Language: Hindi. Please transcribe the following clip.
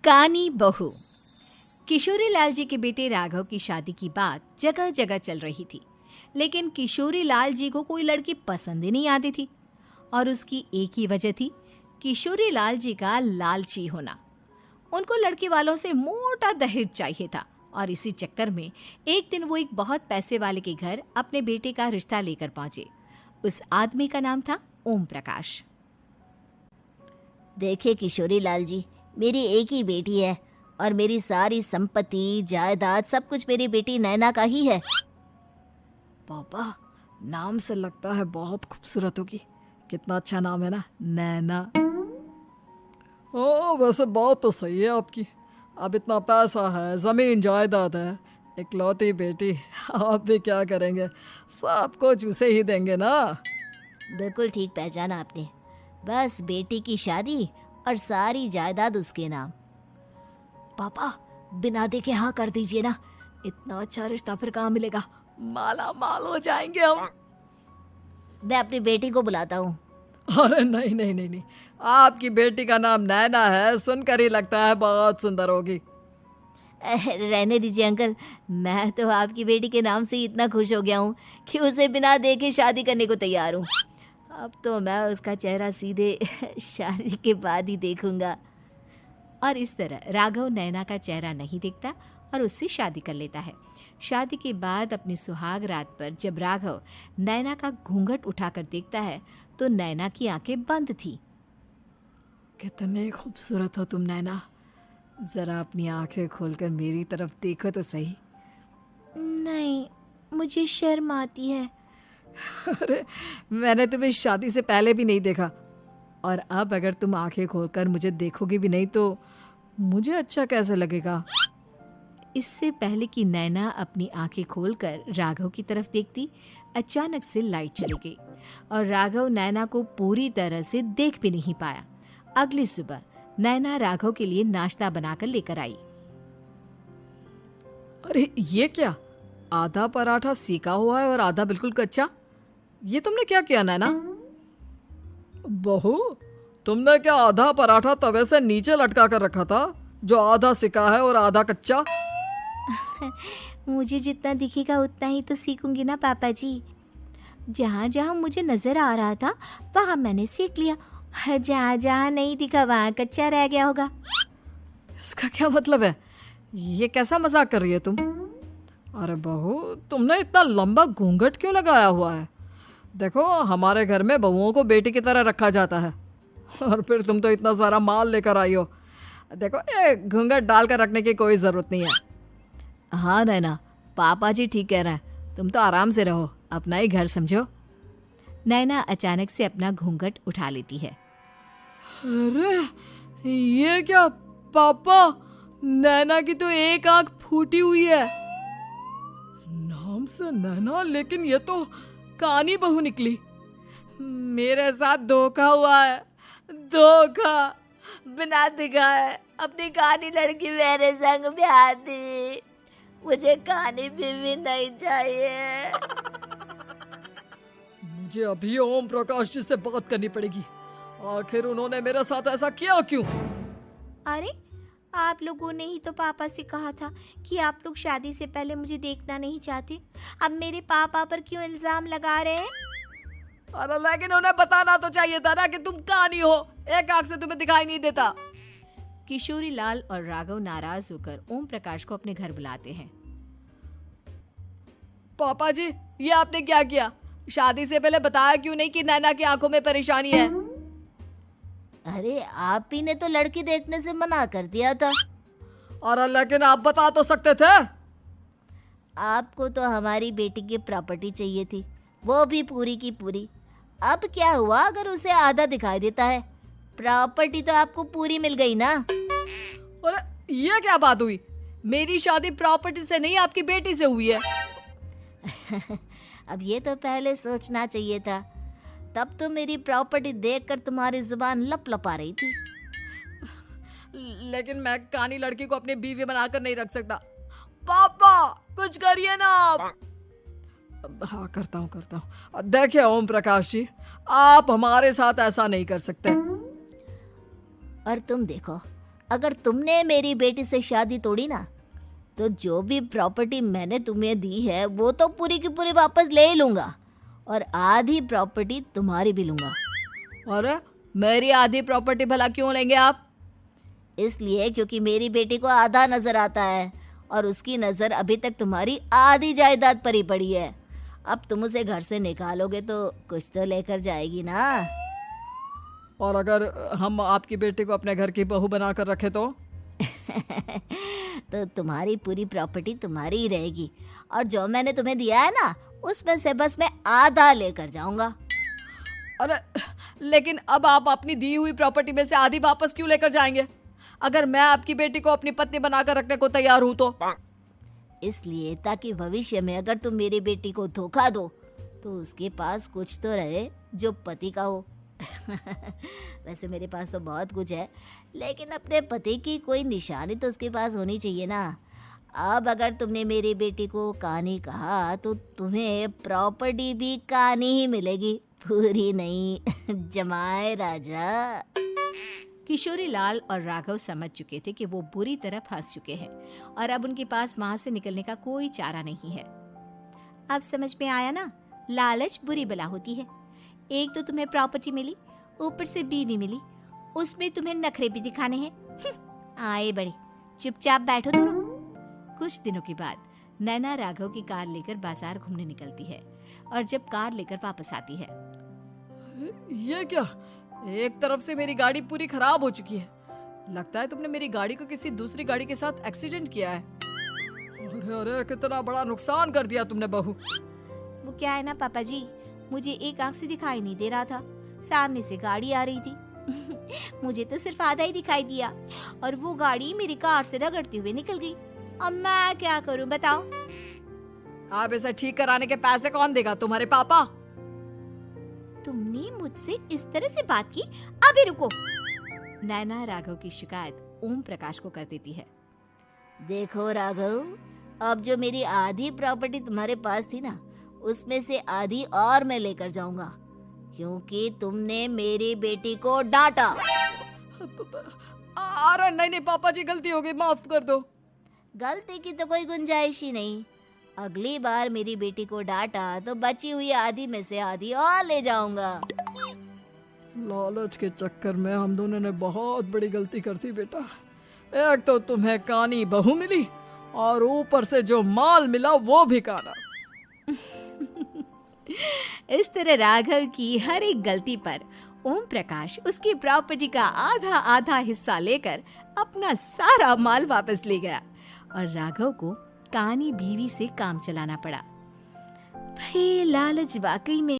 कानी बहू। किशोरी लाल जी के बेटे राघव की शादी की बात जगह जगह चल रही थी, लेकिन किशोरी लाल जी को कोई लड़की पसंद ही नहीं आती थी। और उसकी एक ही वजह थी, किशोरी लाल जी का लालची होना। उनको लड़की वालों से मोटा दहेज चाहिए था और इसी चक्कर में एक दिन वो एक बहुत पैसे वाले के घर अपने बेटे का रिश्ता लेकर पहुंचे। उस आदमी का नाम था ओम प्रकाश। देखिए किशोरी लाल जी, मेरी एक ही बेटी है और मेरी सारी संपत्ति जायदाद सब कुछ मेरी बेटी नैना का ही है। पापा, नाम से लगता है बहुत खूबसूरत होगी। कितना अच्छा नाम है ना, नैना। ओ, वैसे बात तो सही है आपकी। अब इतना पैसा है, जमीन जायदाद है, इकलौती बेटी, आप भी क्या करेंगे? सब कुछ उसे ही देंगे ना। बिल्कुल ठीक पहचाना आपने। बस बेटी की शादी और सारी जायदाद उसके नाम। पापा, बिना देखे हाँ कर दीजिए ना। इतना अच्छा रिश्ता फिर कहाँ मिलेगा? माला माल हो जाएंगे हम। मैं अपनी बेटी को बुलाता हूँ। अरे नहीं नहीं नहीं नहीं, आपकी बेटी का नाम नैना है, सुनकर ही लगता है बहुत सुंदर होगी। रहने दीजिए अंकल, मैं तो आपकी बेटी के नाम से ही इतना खुश हो गया हूँ कि उसे बिना देखे शादी करने को तैयार हूँ। अब तो मैं उसका चेहरा सीधे शादी के बाद ही देखूंगा। और इस तरह राघव नैना का चेहरा नहीं देखता और उससे शादी कर लेता है। शादी के बाद अपनी सुहाग रात पर जब राघव नैना का घूंघट उठाकर देखता है तो नैना की आंखें बंद थी। कितने खूबसूरत हो तुम नैना, जरा अपनी आंखें खोलकर मेरी तरफ देखो तो सही। नहीं, मुझे शर्म आती है। अरे, मैंने तुम्हें शादी से पहले भी नहीं देखा, और अब अगर तुम आंखें खोलकर मुझे देखोगी भी नहीं तो मुझे अच्छा कैसे लगेगा? इससे पहले कि नैना अपनी आंखें खोलकर राघव की तरफ देखती, अचानक से लाइट चली गई और राघव नैना को पूरी तरह से देख भी नहीं पाया। अगली सुबह नैना राघव के लिए नाश्ता बनाकर लेकर आई। अरे ये क्या, आधा पराठा सेका हुआ है और आधा बिल्कुल कच्चा। ये तुमने क्या किया नैना? बहू, तुमने क्या आधा पराठा तवे से नीचे लटका कर रखा था, जो आधा सेका है और आधा कच्चा? मुझे जितना दिखेगा उतना ही तो सीखूंगी ना पापा जी। जहाँ जहाँ मुझे नजर आ रहा था वहाँ मैंने सीख लिया, जहाँ जहाँ नहीं दिखा वहाँ कच्चा रह गया होगा। इसका क्या मतलब है? ये कैसा मजाक कर रही है तुम? अरे बहू, तुमने इतना लंबा घूंघट क्यों लगाया हुआ है? देखो, हमारे घर में बहुओं को बेटी की तरह रखा जाता है, और फिर तुम तो इतना सारा माल लेकर आई हो। देखो, ये घूंघट डालकर रखने की कोई ज़रूरत नहीं है। हाँ नैना, पापा जी ठीक कह रहे हैं, तुम तो आराम से रहो, अपना ही घर समझो। नैना अचानक से अपना घूंघट उठा लेती है। अरे ये क्या पापा, नैना की तो एक आंख फूटी हुई है। नाम से नैना, लेकिन ये तो कानी बहू निकली। मेरे साथ धोखा हुआ है, धोखा। बिना दिखाए अपनी कानी लड़की मेरे संग ब्याह दी। मुझे कानी बीवी नहीं चाहिए। मुझे अभी ओम प्रकाश जी से बात करनी पड़ेगी। आखिर उन्होंने मेरे साथ ऐसा किया क्यों? अरे, आप लोगों ने ही तो पापा से कहा था कि आप लोग शादी से पहले मुझे देखना नहीं चाहते। अब मेरे पापा पर क्यों इल्जाम लगा रहे हैं? अरे लेकिन उन्हें बताना तो चाहिए था ना कि तुम कानी हो, एक आंख से तुम्हें दिखाई नहीं देता। किशोरी लाल और राघव नाराज होकर ओम प्रकाश को अपने घर बुलाते हैं। पापा जी, ये आपने क्या किया? शादी से पहले बताया क्यों नहीं कि नैना की आंखों में परेशानी है? अरे, आप ही ने तो लड़की देखने से मना कर दिया था। और लेकिन आप बता तो सकते थे। आपको तो हमारी बेटी की प्रॉपर्टी चाहिए थी, वो भी पूरी की पूरी। अब क्या हुआ अगर उसे आधा दिखाई देता है? प्रॉपर्टी तो आपको पूरी मिल गई ना। अरे ये क्या बात हुई? मेरी शादी प्रॉपर्टी से नहीं, आपकी बेटी से हुई है। अब ये तो पहले सोचना चाहिए था, तब तो मेरी प्रॉपर्टी देखकर तुम्हारी जुबान लप लपा रही थी। लेकिन मैं कानी लड़की को अपनी बीवी बनाकर नहीं रख सकता। पापा, कुछ करिए ना आप। हाँ, करता हूँ। देखिए ओम प्रकाश जी, आप हमारे साथ ऐसा नहीं कर सकते। और तुम देखो, अगर तुमने मेरी बेटी से शादी तोड़ी ना, तो जो भी प्रॉपर्टी मैंने तुम्हें दी है वो तो पूरी की पूरी वापस ले ही लूँगा, और आधी प्रॉपर्टी तुम्हारी भी लूँगा। अरे मेरी आधी प्रॉपर्टी भला क्यों लेंगे आप? इसलिए क्योंकि मेरी बेटी को आधा नज़र आता है और उसकी नज़र अभी तक तुम्हारी आधी जायदाद पर ही पड़ी है। अब तुम उसे घर से निकालोगे तो कुछ तो लेकर जाएगी ना। और अगर हम आपकी बेटी को अपने घर की बहू बनाकर रखे तो? तो तुम्हारी पूरी प्रॉपर्टी तुम्हारी ही रहेगी, और जो मैंने तुम्हें दिया है ना, उसमें से बस मैं आधा लेकर जाऊंगा। अरे लेकिन अब आप अपनी दी हुई प्रॉपर्टी में से आधी वापस क्यों लेकर जाएंगे? अगर मैं आपकी बेटी को अपनी पत्नी बनाकर रखने को तैयार हूं तो? इसलिए ताकि भविष्य में अगर तुम मेरी बेटी को धोखा दो तो उसके पास कुछ तो रहे जो पति का हो। वैसे मेरे पास तो बहुत कुछ है, लेकिन अपने पति की कोई निशानी तो उसके पास होनी चाहिए ना। अब अगर तुमने मेरी बेटी को कहानी कहा तो तुम्हें प्रॉपर्टी भी कहानी ही मिलेगी, पूरी नहीं। जमाए राजा। किशोरी लाल और राघव समझ चुके थे कि वो बुरी तरह फंस चुके हैं और अब उनके पास वहां से निकलने का कोई चारा नहीं है। अब समझ में आया ना, लालच बुरी बला होती है। एक तो तुम्हें प्रॉपर्टी मिली, ऊपर से बीवी मिली, उसमें तुम्हें नखरे भी दिखाने हैं। आए बड़े, चुपचाप बैठो दोनों। कुछ दिनों के बाद नैना राघव की कार लेकर बाजार घूमने निकलती है और जब कार लेकर वापस आती है, ये क्या? एक तरफ से मेरी गाड़ी पूरी खराब हो चुकी है। लगता है तुमने मेरी गाड़ी को किसी दूसरी गाड़ी के साथ एक्सीडेंट किया है। अरे अरे कितना बड़ा नुकसान कर दिया तुमने बहू। वो क्या है ना पापा जी, मुझे एक आंख से दिखाई नहीं दे रहा था, सामने से गाड़ी आ रही थी। मुझे तो सिर्फ आधा ही दिखाई दिया और वो गाड़ी मेरी कार से रगड़ते हुए निकल गई। अब मैं क्या करूं बताओ? आप इसे ठीक कराने के पैसे कौन देगा? तुम्हारे पापा? तुमने मुझसे इस तरह से बात की? अभी रुको। नैना राघव की शिकायत ओम प्रकाश को कर देती है। देखो राघव, अब जो मेरी आधी प्रॉपर्टी तुम्हारे पास थी ना, उसमें से आधी और मैं लेकर जाऊंगा, क्योंकि तुमने मेरी बेटी को डांटा। अरे नहीं नहीं पापा जी, गलती हो गई, माफ कर दो। गलती की तो कोई गुंजाइश ही नहीं। अगली बार मेरी बेटी को डांटा तो बची हुई आधी में से आधी और ले जाऊंगा। लालच के चक्कर में हम दोनों ने बहुत बड़ी गलती कर दी बेटा। एक तो तुम्हें कानी बहू मिली और ऊपर से जो माल मिला वो भी काना। इस तरह राघव की हर एक गलती पर ओम प्रकाश उसकी प्रॉपर्टी का आधा आधा हिस्सा लेकर अपना सारा माल वापस ले गया और राघव को कानी बीवी से काम चलाना पड़ा। भाई लालच वाकई में